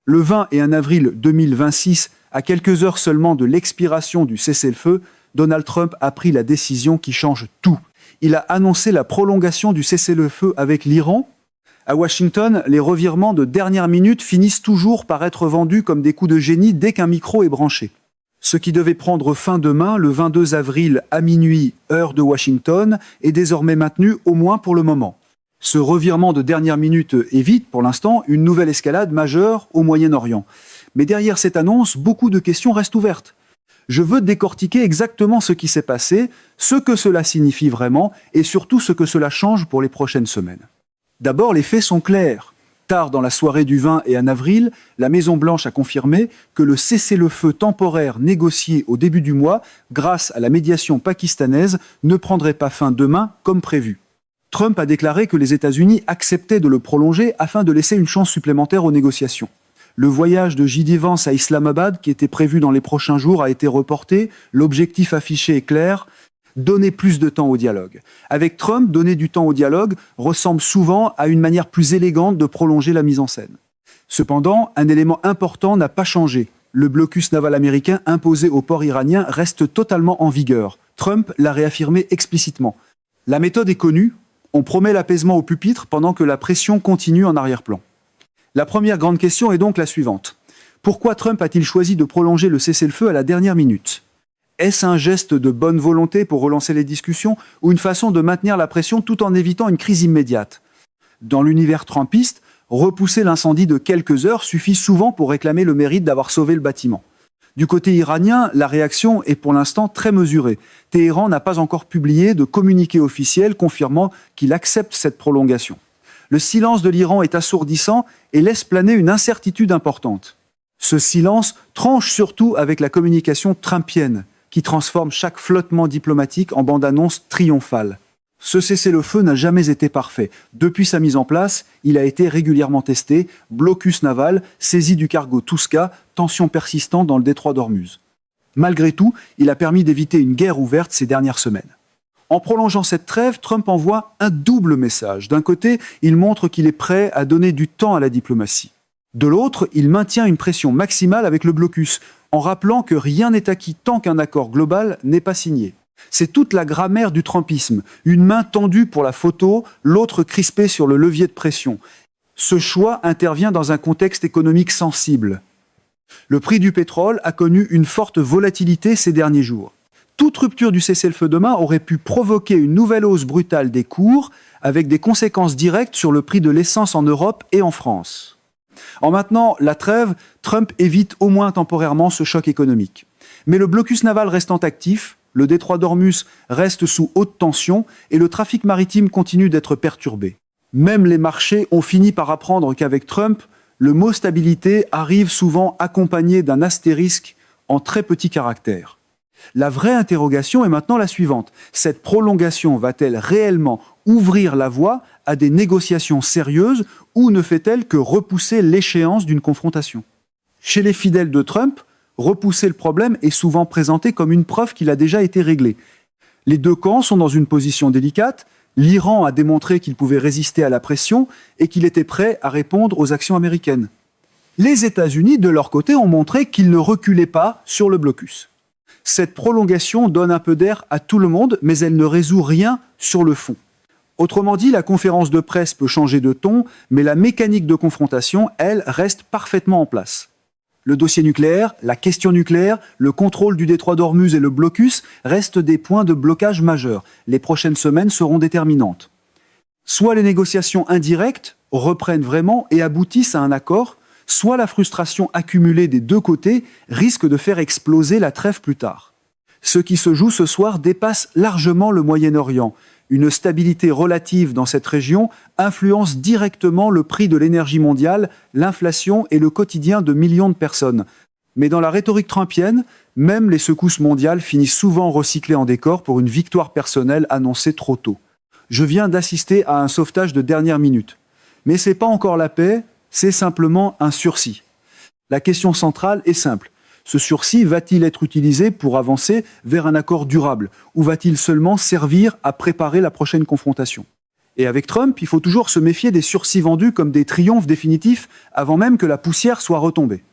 Le 20 et 1 avril 2026, à quelques heures seulement de l'expiration du cessez-le-feu, Donald Trump a pris la décision qui change tout. Il a annoncé la prolongation du cessez-le-feu avec l'Iran. À Washington, les revirements de dernière minute finissent toujours par être vendus comme des coups de génie dès qu'un micro est branché. Ce qui devait prendre fin demain, le 22 avril à minuit, heure de Washington, est désormais maintenu au moins pour le moment. Ce revirement de dernière minute évite, pour l'instant, une nouvelle escalade majeure au Moyen-Orient. Mais derrière cette annonce, beaucoup de questions restent ouvertes. Je veux décortiquer exactement ce qui s'est passé, ce que cela signifie vraiment, et surtout ce que cela change pour les prochaines semaines. D'abord, les faits sont clairs. Tard dans la soirée du 20 et 1 avril, la Maison-Blanche a confirmé que le cessez-le-feu temporaire négocié au début du mois, grâce à la médiation pakistanaise, ne prendrait pas fin demain comme prévu. Trump a déclaré que les États-Unis acceptaient de le prolonger afin de laisser une chance supplémentaire aux négociations. Le voyage de J.D. Vance à Islamabad, qui était prévu dans les prochains jours, a été reporté. L'objectif affiché est clair: donner plus de temps au dialogue. Avec Trump, donner du temps au dialogue ressemble souvent à une manière plus élégante de prolonger la mise en scène. Cependant, un élément important n'a pas changé. Le blocus naval américain imposé au port iranien reste totalement en vigueur. Trump l'a réaffirmé explicitement. La méthode est connue. On promet l'apaisement au pupitre pendant que la pression continue en arrière-plan. La première grande question est donc la suivante. Pourquoi Trump a-t-il choisi de prolonger le cessez-le-feu à la dernière minute ? Est-ce un geste de bonne volonté pour relancer les discussions ou une façon de maintenir la pression tout en évitant une crise immédiate ? Dans l'univers trumpiste, repousser l'incendie de quelques heures suffit souvent pour réclamer le mérite d'avoir sauvé le bâtiment. Du côté iranien, la réaction est pour l'instant très mesurée. Téhéran n'a pas encore publié de communiqué officiel confirmant qu'il accepte cette prolongation. Le silence de l'Iran est assourdissant et laisse planer une incertitude importante. Ce silence tranche surtout avec la communication trumpienne, qui transforme chaque flottement diplomatique en bande-annonce triomphale. Ce cessez-le-feu n'a jamais été parfait. Depuis sa mise en place, il a été régulièrement testé, blocus naval, saisie du cargo Tuska, tensions persistantes dans le détroit d'Ormuz. Malgré tout, il a permis d'éviter une guerre ouverte ces dernières semaines. En prolongeant cette trêve, Trump envoie un double message. D'un côté, il montre qu'il est prêt à donner du temps à la diplomatie. De l'autre, il maintient une pression maximale avec le blocus, en rappelant que rien n'est acquis tant qu'un accord global n'est pas signé. C'est toute la grammaire du trumpisme, une main tendue pour la photo, l'autre crispée sur le levier de pression. Ce choix intervient dans un contexte économique sensible. Le prix du pétrole a connu une forte volatilité ces derniers jours. Toute rupture du cessez-le-feu demain aurait pu provoquer une nouvelle hausse brutale des cours, avec des conséquences directes sur le prix de l'essence en Europe et en France. En maintenant la trêve, Trump évite au moins temporairement ce choc économique. Mais le blocus naval restant actif, le détroit d'Ormuz reste sous haute tension et le trafic maritime continue d'être perturbé. Même les marchés ont fini par apprendre qu'avec Trump, le mot stabilité arrive souvent accompagné d'un astérisque en très petit caractère. La vraie interrogation est maintenant la suivante. Cette prolongation va-t-elle réellement ouvrir la voie à des négociations sérieuses ou ne fait-elle que repousser l'échéance d'une confrontation ? Chez les fidèles de Trump, repousser le problème est souvent présenté comme une preuve qu'il a déjà été réglé. Les deux camps sont dans une position délicate. L'Iran a démontré qu'il pouvait résister à la pression et qu'il était prêt à répondre aux actions américaines. Les États-Unis, de leur côté, ont montré qu'ils ne reculaient pas sur le blocus. Cette prolongation donne un peu d'air à tout le monde, mais elle ne résout rien sur le fond. Autrement dit, la conférence de presse peut changer de ton, mais la mécanique de confrontation, elle, reste parfaitement en place. Le dossier nucléaire, la question nucléaire, le contrôle du détroit d'Ormuz et le blocus restent des points de blocage majeurs. Les prochaines semaines seront déterminantes. Soit les négociations indirectes reprennent vraiment et aboutissent à un accord, soit la frustration accumulée des deux côtés risque de faire exploser la trêve plus tard. Ce qui se joue ce soir dépasse largement le Moyen-Orient. Une stabilité relative dans cette région influence directement le prix de l'énergie mondiale, l'inflation et le quotidien de millions de personnes. Mais dans la rhétorique trumpienne, même les secousses mondiales finissent souvent recyclées en décor pour une victoire personnelle annoncée trop tôt. Je viens d'assister à un sauvetage de dernière minute. Mais c'est pas encore la paix, c'est simplement un sursis. La question centrale est simple. Ce sursis va-t-il être utilisé pour avancer vers un accord durable ou va-t-il seulement servir à préparer la prochaine confrontation ? Et avec Trump, il faut toujours se méfier des sursis vendus comme des triomphes définitifs avant même que la poussière soit retombée.